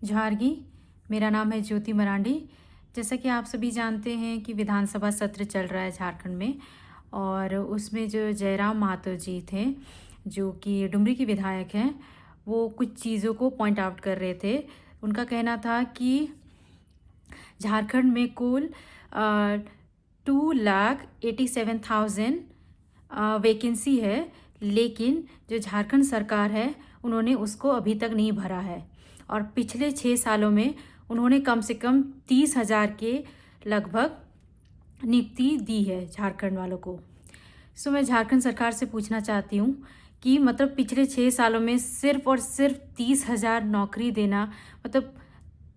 झारगी। मेरा नाम है ज्योति मरांडी। जैसा कि आप सभी जानते हैं कि विधानसभा सत्र चल रहा है झारखंड में, और उसमें जो जयराम महातो जी थे, जो कि डुमरी के विधायक हैं, वो कुछ चीज़ों को पॉइंट आउट कर रहे थे। उनका कहना था कि झारखंड में कुल 2,87,000 वैकेंसी है, लेकिन जो झारखंड सरकार है उन्होंने उसको अभी तक नहीं भरा है। और पिछले 6 सालों में उन्होंने कम से कम 30,000 के लगभग नियुक्ति दी है झारखंड वालों को। सो मैं झारखंड सरकार से पूछना चाहती हूँ कि मतलब पिछले 6 सालों में सिर्फ और सिर्फ 30,000 नौकरी देना,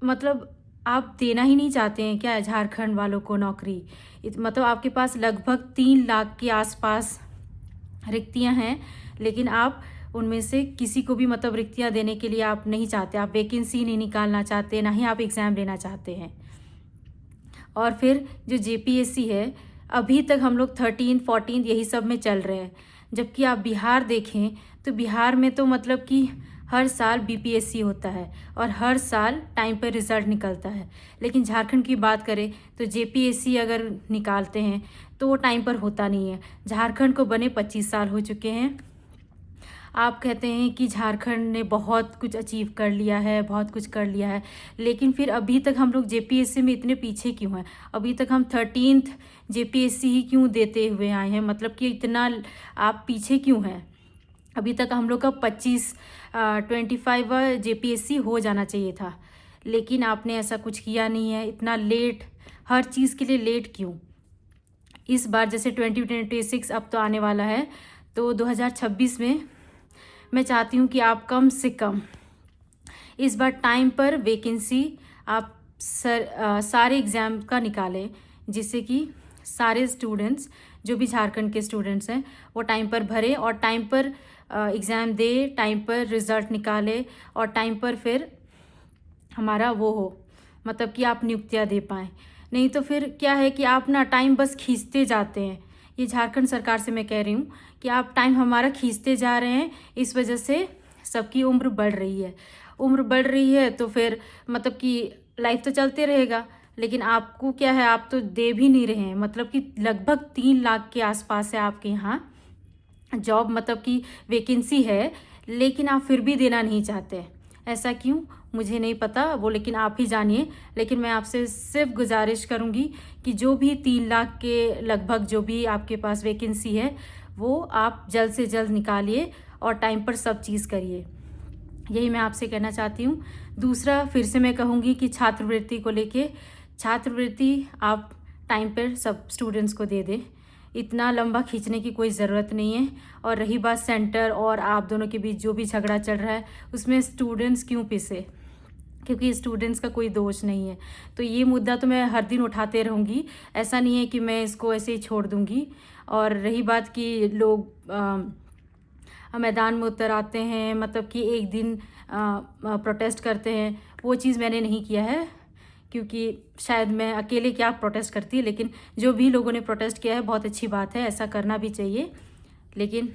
मतलब आप देना ही नहीं चाहते हैं क्या झारखंड वालों को नौकरी? मतलब आपके पास लगभग 3 लाख के आसपास रिक्तियां हैं, लेकिन आप उनमें से किसी को भी मतलब रिक्तियां देने के लिए आप नहीं चाहते, आप वैकेंसी नहीं निकालना चाहते, ना ही आप एग्ज़ाम लेना चाहते हैं। और फिर जो जेपीएससी है, अभी तक हम लोग 13, 14 यही सब में चल रहे हैं। जबकि आप बिहार देखें तो बिहार में तो मतलब कि हर साल बीपीएससी होता है और हर साल टाइम पर रिज़ल्ट निकलता है। लेकिन झारखंड की बात करें तो जेपीएससी अगर निकालते हैं तो वो टाइम पर होता नहीं है। झारखंड को बने 25 साल हो चुके हैं। आप कहते हैं कि झारखंड ने बहुत कुछ अचीव कर लिया है, बहुत कुछ कर लिया है, लेकिन फिर अभी तक हम लोग जेपीएससी में इतने पीछे क्यों हैं? अभी तक हम 13th जेपीएससी ही क्यों देते हुए आए हैं? मतलब कि इतना आप पीछे क्यों हैं? अभी तक हम लोग का 25 जेपीएससी हो जाना चाहिए था, लेकिन आपने ऐसा कुछ किया नहीं है। इतना लेट, हर चीज़ के लिए लेट क्यों? इस बार जैसे 2026 अब तो आने वाला है, तो 2026 में मैं चाहती हूँ कि आप कम से कम इस बार टाइम पर वैकेंसी आप सारे एग्ज़ाम का निकालें, जिससे कि सारे स्टूडेंट्स, जो भी झारखंड के स्टूडेंट्स हैं, वो टाइम पर भरें और टाइम पर एग्ज़ाम दे, टाइम पर रिज़ल्ट निकाले और टाइम पर फिर हमारा वो हो, मतलब कि आप नियुक्तियाँ दे पाएँ। नहीं तो फिर क्या है कि आप ना टाइम बस खींचते जाते हैं। ये झारखंड सरकार से मैं कह रही हूँ कि आप टाइम हमारा खींचते जा रहे हैं। इस वजह से सबकी उम्र बढ़ रही है। उम्र बढ़ रही है तो फिर मतलब कि लाइफ तो चलते रहेगा, लेकिन आपको क्या है, आप तो दे भी नहीं रहे हैं। मतलब कि लगभग 3 लाख के आसपास है आपके यहाँ जॉब, मतलब कि वैकेंसी है, लेकिन आप फिर भी देना नहीं चाहते। ऐसा क्यों मुझे नहीं पता वो, लेकिन आप ही जानिए। लेकिन मैं आपसे सिर्फ गुजारिश करूंगी कि जो भी 3 लाख के लगभग जो भी आपके पास वैकेंसी है, वो आप जल्द से जल्द निकालिए और टाइम पर सब चीज़ करिए। यही मैं आपसे कहना चाहती हूँ। दूसरा, फिर से मैं कहूँगी कि छात्रवृत्ति को लेके, छात्रवृत्ति आप टाइम पर सब स्टूडेंट्स को दे दें। इतना लंबा खींचने की कोई ज़रूरत नहीं है। और रही बात सेंटर और आप दोनों के बीच जो भी झगड़ा चल रहा है, उसमें स्टूडेंट्स क्यों पिसे? क्योंकि स्टूडेंट्स का कोई दोष नहीं है। तो ये मुद्दा तो मैं हर दिन उठाते रहूँगी, ऐसा नहीं है कि मैं इसको ऐसे ही छोड़ दूँगी। और रही बात कि लोग मैदान में उतर आते हैं, मतलब कि एक दिन प्रोटेस्ट करते हैं, वो चीज़ मैंने नहीं किया है, क्योंकि शायद मैं अकेले क्या प्रोटेस्ट करती, लेकिन जो भी लोगों ने प्रोटेस्ट किया है बहुत अच्छी बात है, ऐसा करना भी चाहिए। लेकिन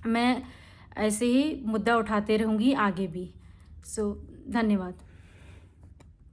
मैं ऐसे ही मुद्दा उठाते रहूँगी आगे भी। धन्यवाद।